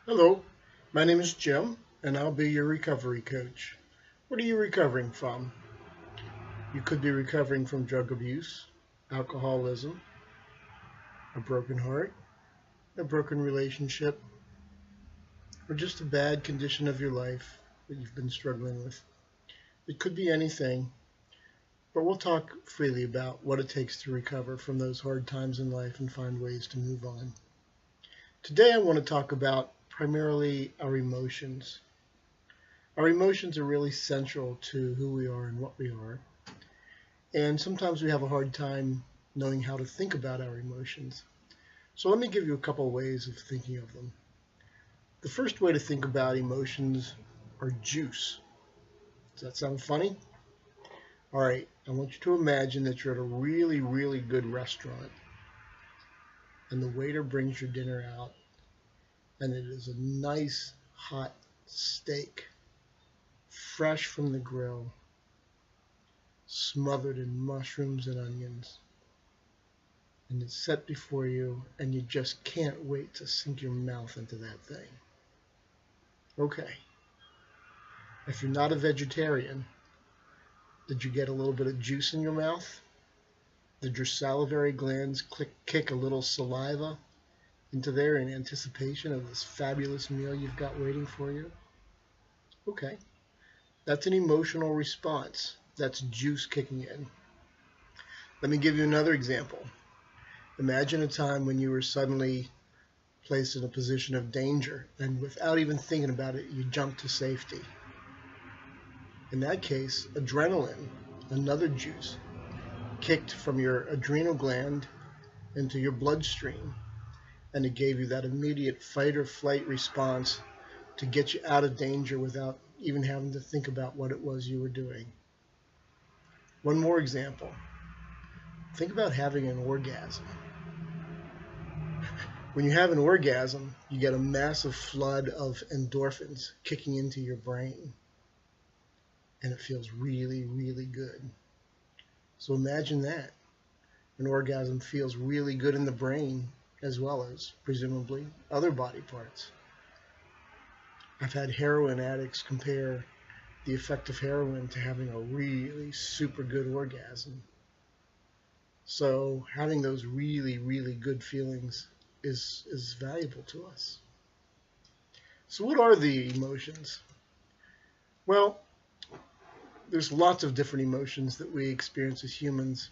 Hello, my name is Jim, and I'll be your recovery coach. What are you recovering from? You could be recovering from drug abuse, alcoholism, a broken heart, a broken relationship, or just a bad condition of your life that you've been struggling with. It could be anything, but we'll talk freely about what it takes to recover from those hard times in life and find ways to move on. Today, I want to talk about primarily our emotions. Our emotions are really central to who we are and what we are. And sometimes we have a hard time knowing how to think about our emotions. So let me give you a couple of ways of thinking of them. The first way to think about emotions are juice. Does that sound funny? All right, I want you to imagine that you're at a really, really good restaurant and the waiter brings your dinner out and it is a nice hot steak, fresh from the grill, smothered in mushrooms and onions. And it's set before you, and you just can't wait to sink your mouth into that thing. Okay. If you're not a vegetarian, did you get a little bit of juice in your mouth? Did your salivary glands kick a little saliva into there in anticipation of this fabulous meal you've got waiting for you? Okay. That's an emotional response. That's juice kicking in. Let me give you another example. Imagine a time when you were suddenly placed in a position of danger, and without even thinking about it, you jumped to safety. In that case, adrenaline, another juice, kicked from your adrenal gland into your bloodstream, and it gave you that immediate fight or flight response to get you out of danger without even having to think about what it was you were doing. One more example. Think about having an orgasm. When you have an orgasm, you get a massive flood of endorphins kicking into your brain. And it feels really, really good. So imagine that. An orgasm feels really good in the brain as well as, presumably, other body parts. I've had heroin addicts compare the effect of heroin to having a really super good orgasm. So having those really, really good feelings is valuable to us. So what are the emotions? Well, there's lots of different emotions that we experience as humans,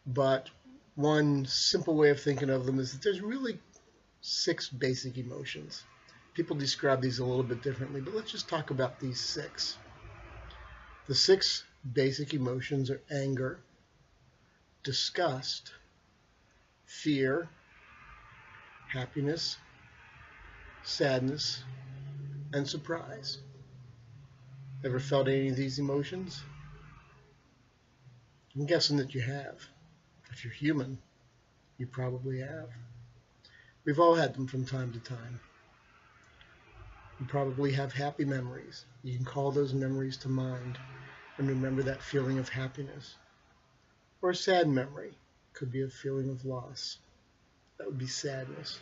but one simple way of thinking of them is that there's really 6 basic emotions. People describe these a little bit differently, but let's just talk about these 6. The 6 basic emotions are anger, disgust, fear, happiness, sadness, and surprise. Ever felt any of these emotions? I'm guessing that you have. If you're human, you probably have. We've all had them from time to time. You probably have happy memories. You can call those memories to mind and remember that feeling of happiness. Or a sad memory. Could be a feeling of loss. That would be sadness.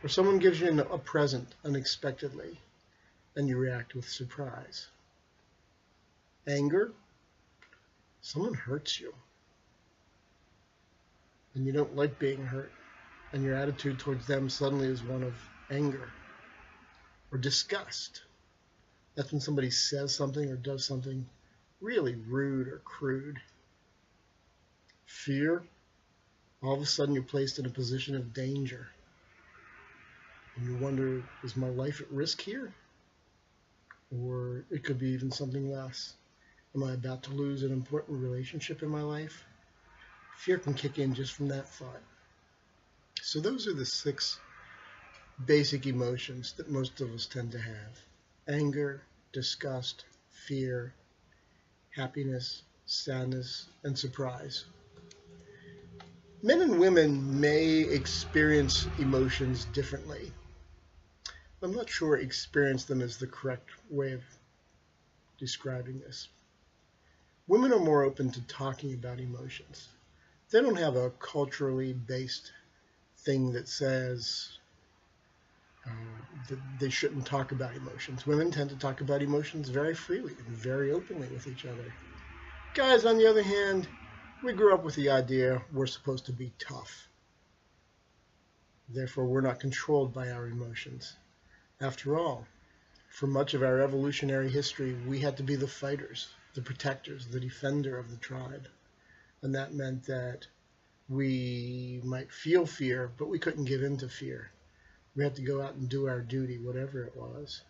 Or someone gives you a present unexpectedly and you react with surprise. Anger. Someone hurts you and you don't like being hurt, and your attitude towards them suddenly is one of anger. Or disgust. That's when somebody says something or does something really rude or crude. Fear. All of a sudden you're placed in a position of danger. And you wonder, is my life at risk here? Or it could be even something less. Am I about to lose an important relationship in my life? Fear can kick in just from that thought. So those are the 6 basic emotions that most of us tend to have. Anger, disgust, fear, happiness, sadness, and surprise. Men and women may experience emotions differently. I'm not sure experience them is the correct way of describing this. Women are more open to talking about emotions. They don't have a culturally based thing that says that they shouldn't talk about emotions. Women tend to talk about emotions very freely and very openly with each other. Guys, on the other hand, we grew up with the idea we're supposed to be tough. Therefore, we're not controlled by our emotions. After all, for much of our evolutionary history, we had to be the fighters, the protectors, the defender of the tribe. And that meant that we might feel fear, but we couldn't give in to fear. We had to go out and do our duty, whatever it was.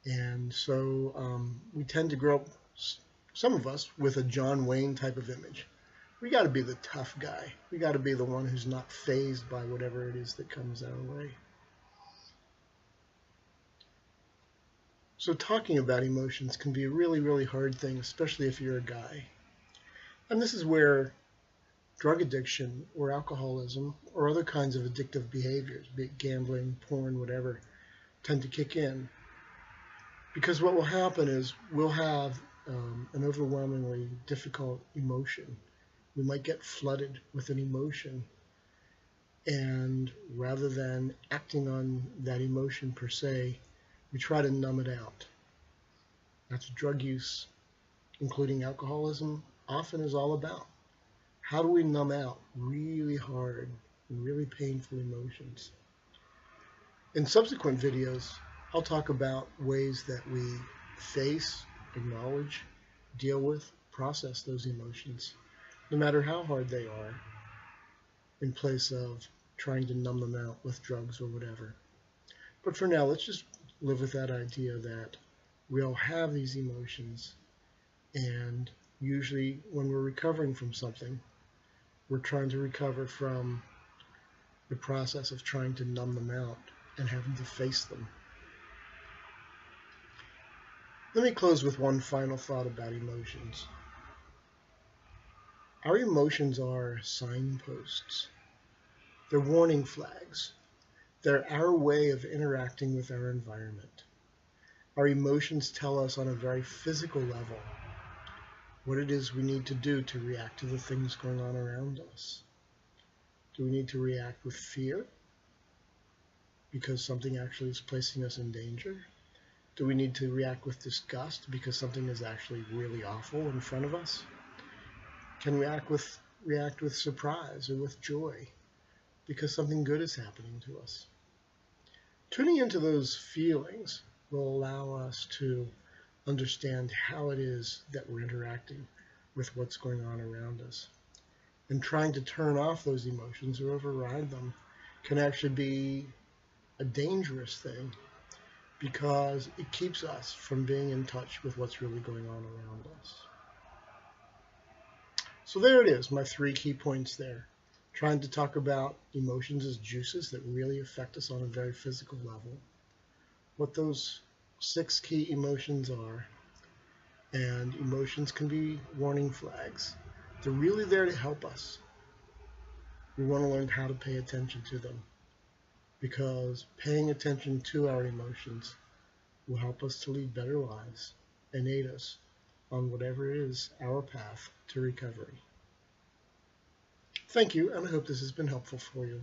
And so we tend to grow up, some of us, with a John Wayne type of image. We got to be the tough guy. We got to be the one who's not fazed by whatever it is that comes our way. So talking about emotions can be a really, really hard thing, especially if you're a guy. And this is where drug addiction or alcoholism or other kinds of addictive behaviors, be it gambling, porn, whatever, tend to kick in. Because what will happen is we'll have an overwhelmingly difficult emotion. We might get flooded with an emotion, and rather than acting on that emotion per se, we try to numb it out. That's what drug use, including alcoholism, often is all about. How do we numb out really hard, really painful emotions? In subsequent videos, I'll talk about ways that we face, acknowledge, deal with, process those emotions, no matter how hard they are, in place of trying to numb them out with drugs or whatever. But for now, let's just live with that idea that we all have these emotions, and usually when we're recovering from something, we're trying to recover from the process of trying to numb them out and having to face them. Let me close with one final thought about emotions. Our emotions are signposts. They're warning flags. They're our way of interacting with our environment. Our emotions tell us on a very physical level what it is we need to do to react to the things going on around us. Do we need to react with fear because something actually is placing us in danger? Do we need to react with disgust because something is actually really awful in front of us? Can we react with surprise or with joy because something good is happening to us? Tuning into those feelings will allow us to understand how it is that we're interacting with what's going on around us. And trying to turn off those emotions or override them can actually be a dangerous thing, because it keeps us from being in touch with what's really going on around us. So there it is, my 3 key points there. Trying to talk about emotions as juices that really affect us on a very physical level, what those 6 key emotions are, and emotions can be warning flags. They're really there to help us. We want to learn how to pay attention to them, because paying attention to our emotions will help us to lead better lives and aid us on whatever is our path to recovery. Thank you, and I hope this has been helpful for you.